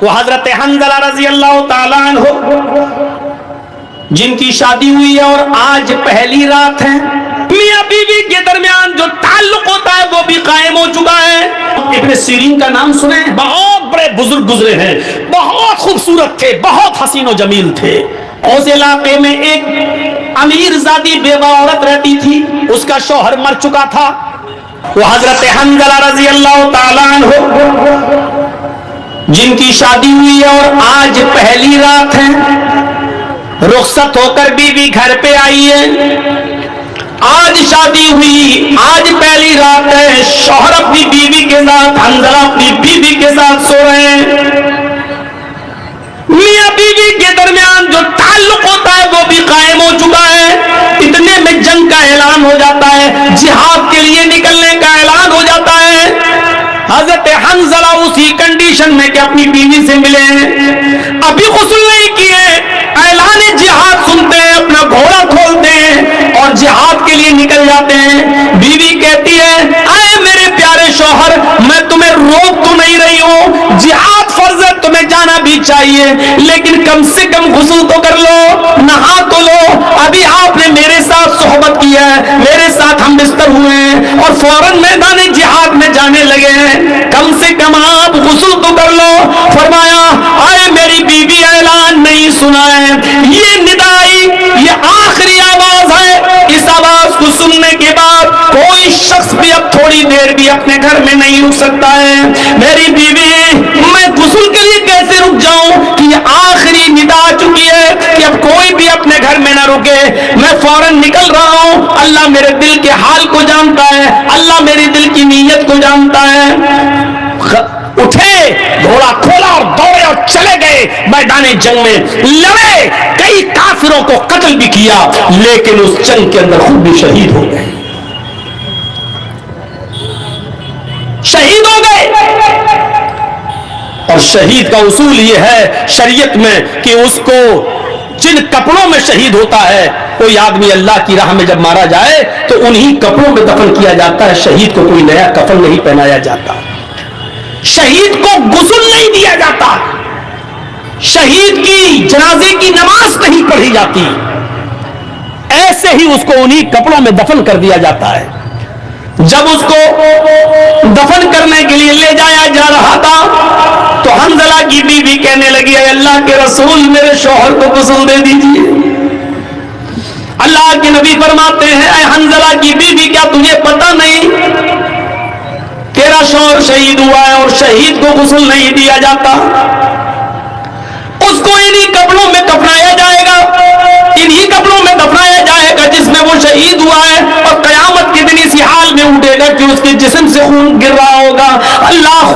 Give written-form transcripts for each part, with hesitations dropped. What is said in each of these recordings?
وہ حضرت حنظلہ رضی اللہ تعالیٰ عنہ جن کی شادی ہوئی ہے اور آج پہلی رات ہے، میاں بیوی کے درمیان جو تعلق ہوتا ہے وہ بھی قائم ہو چکا ہے۔ ابن سیرین کا نام سنے، بہت بڑے بزرگ گزرے ہیں، بہت خوبصورت تھے، بہت حسین و جمیل تھے۔ اس علاقے میں ایک امیر زادی بیوہ عورت رہتی تھی، اس کا شوہر مر چکا تھا۔ وہ حضرت حنظلہ رضی اللہ تعالیٰ عنہ جن کی شادی ہوئی ہے اور آج پہلی رات ہے، رخصت ہو کر بیوی گھر پہ آئی ہے۔ آج شادی ہوئی، آج پہلی رات ہے، شوہر اپنی بیوی کے ساتھ، حنظلہ اپنی بیوی کے ساتھ سو رہے ہیں۔ میاں بیوی کے درمیان جو تعلق ہوتا ہے وہ بھی قائم ہو چکا ہے۔ اتنے میں جنگ کا اعلان ہو جاتا ہے، جہاد کے لیے نکلنے کا اعلان ہو جاتا ہے۔ حضرت حنظلہ اسی کنڈیشن میں کہ اپنی بیوی سے ملے ہیں، ابھی غسل نہیں کیے، اعلان جہاد سنتے ہیں، اپنا گھوڑا کھولتے ہیں اور جہاد کے لیے نکل جاتے ہیں۔ بیوی کہتی ہے، اے میرے پیارے شوہر، میں تمہیں روک تو نہیں رہی ہوں، جہاد فرض ہے، تمہیں جانا بھی چاہیے، لیکن کم سے کم غسل تو کر لو، نہا تو لو۔ ابھی آپ نے میرے ساتھ صحبت کی ہے، میرے ساتھ ہم بستر ہوئے ہیں اور فوراً میدان جہاد میں جانے لگے ہیں، کم سے کم آپ غسل تو کر لو۔ فرمایا، اے میری بیوی، اعلان نہیں سنا ہے، یہ ندائی، یہ آخری آواز ہے، اس آواز کو سننے کے بعد کوئی شخص بھی اب تھوڑی دیر بھی اپنے گھر میں نہیں رک سکتا ہے۔ میری بیوی، میں غسل کے لیے کیسے رک جاؤں کہ یہ آخری ندا آ چکی ہے کہ اب کوئی بھی اپنے گھر میں نہ رکے، میں فوراً نکل رہا ہوں۔ اللہ میرے دل کے حال کو جانتا ہے، اللہ میری دل کی نیت کو جانتا ہے۔ اٹھے، گھوڑا کھولا اور دوڑے اور چلے گئے میدان جنگ میں، لڑے، کئی کافروں کو قتل بھی کیا، لیکن اس جنگ کے اندر خود بھی شہید ہو گئے، شہید ہو گئے۔ اور شہید کا اصول یہ ہے شریعت میں کہ اس کو جن کپڑوں میں شہید ہوتا ہے، کوئی آدمی اللہ کی راہ میں جب مارا جائے تو انہی کپڑوں میں دفن کیا جاتا ہے، شہید کو کوئی نیا کفن نہیں پہنایا جاتا، شہید کو غسل نہیں دیا جاتا، شہید کی جنازے کی نماز نہیں پڑھی جاتی، ایسے ہی اس کو انہی کپڑوں میں دفن کر دیا جاتا ہے۔ جب اس کو دفن کرنے کے لیے لے جایا جا رہا تھا تو حنظلہ کی بیوی کہنے لگی، اے اللہ کے رسول، میرے شوہر کو غسل دے دیجیے۔ اللہ کے نبی فرماتے ہیں، اے حنظلہ کی بیوی، کیا تجھے پتہ نہیں تیرا شوہر شہید ہوا ہے اور شہید کو غسل نہیں دیا جاتا؟ اس کو انہی کپڑوں میں دفنایا جائے گا، انہی کپڑوں میں دفنایا جائے گا جس میں وہ شہید ہوا ہے، اور قیامت کے دن اسی حال میں اٹھے گا کہ اس کے جسم سے خون گر رہا ہوگا۔ اللہ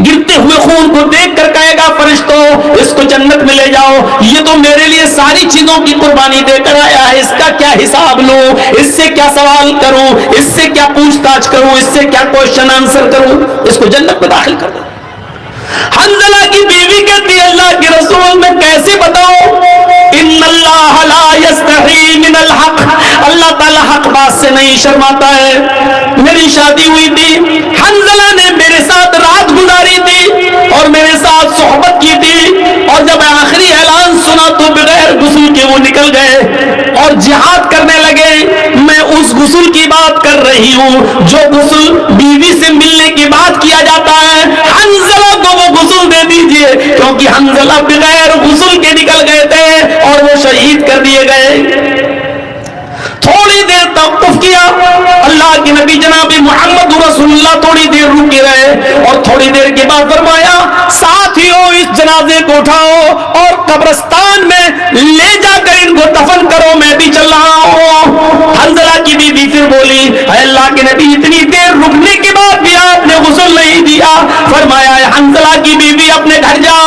گرتے ہوئے خون کو دیکھ کر کہے گا، فرشتوں، اس کو جنت میں لے جاؤ، یہ تو میرے لیے ساری چیزوں کی قربانی دے کر آیا ہے، اس کا کیا حساب لوں، اس سے کیا سوال کروں، اس سے کیا پوچھ تاچھ کروں، اس سے کیا کوشچن آنسر کروں، اس کو جنت میں داخل کر دو۔ حنظلہ کی بیوی کہتی ہے، اللہ کے رسول، میں کیسے بتاؤں؟ ان اللہ لا یستحی من الحق، اللہ تعالیٰ حق بات سے نہیں شرماتا ہے۔ میری شادی ہوئی تھی، حنظلہ نے میرے ساتھ رات گزاری تھی اور میرے ساتھ صحبت کی تھی، اور جب آخری اعلان سنا تو بغیر غسل کے وہ نکل گئے اور جہاد کرنے لگے۔ میں اس غسل کی بات کر رہی ہوں جو غسل بیوی سے ملنے کے بعد کیا جاتا ہے۔ حنظلہ کو وہ غسل دے دیجئے، کیونکہ حنظلہ بغیر غسل کے نکل گئے تھے اور وہ شہید کر دیے گئے۔ تھوڑی دیر توقف کیا، اللہ کے نبی جناب محمد رسول اللہ تھوڑی دیر رکے رہے اور تھوڑی دیر کے بعد فرمایا، ساتھیوں، اس جنازے کو اٹھاؤ اور قبرستان میں لے جا کر ان کو دفن کرو، میں بھی چل رہا ہوں۔ حنظلہ کی بیوی پھر بولی، اے اللہ کے نبی، اتنی دیر رکنے کے بعد بھی آپ نے غسل نہیں دیا۔ فرمایا، اے حنظلہ کی بیوی، اپنے گھر جا،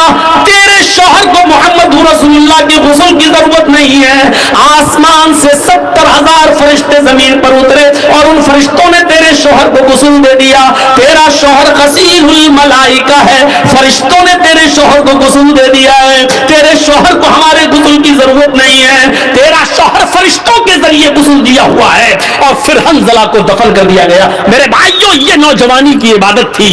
تیرے شوہر کو محمد رسول اللہ کی غسل کی ضرورت نہیں ہے۔ آسمان سے 70,000 فرشتے زمین پر اترے اور ان فرشتوں نے تیرے شوہر کو غسل دے دیا۔ تیرا شوہر غسیل الملائکہ ہے، فرشتوں نے تیرے شوہر کو غسل دے دیا ہے، تیرے شوہر کو ہمارے غسل کی ضرورت نہیں ہے، تیرا شوہر فرشتوں کے ذریعے غسل دیا ہوا ہے۔ اور پھر حنظلہ کو دفن کر دیا گیا۔ میرے بھائیوں، یہ نوجوانی کی عبادت تھی۔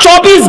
24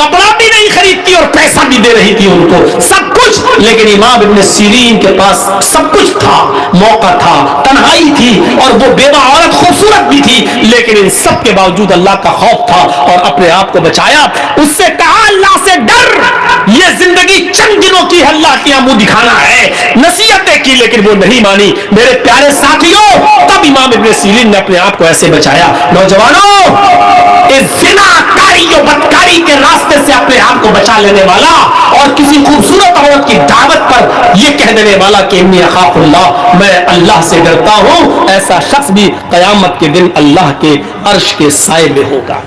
کپڑا بھی نہیں خریدتی اور پیسہ بھی دے رہی تھی ان کو سب کچھ، لیکن امام ابن سیرین کے پاس سب کچھ تھا، موقع تھا، تنہائی تھی، اور وہ بیوہ عورت خوبصورت بھی تھی، لیکن ان سب کے باوجود اللہ کا خوف تھا اور اپنے آپ کو بچایا۔ اس سے کہا اللہ سے ڈر، یہ زندگی چند دنوں کی، اللہ کے منہ دکھانا ہے، نصیحتیں کی لیکن وہ نہیں مانی۔ میرے پیارے ساتھیوں، تب امام ابن سیرین نے اپنے آپ کو ایسے بچایا۔ نوجوانوں، اس زنا کاری و بدکاری کے راستے سے اپنے آپ کو بچا لینے والا اور کسی خوبصورت عورت کی دعوت پر یہ کہہ دینے والا کہ انی اخاف اللہ، میں اللہ سے ڈرتا ہوں، ایسا شخص بھی قیامت کے دن اللہ کے عرش کے سائے میں ہوگا۔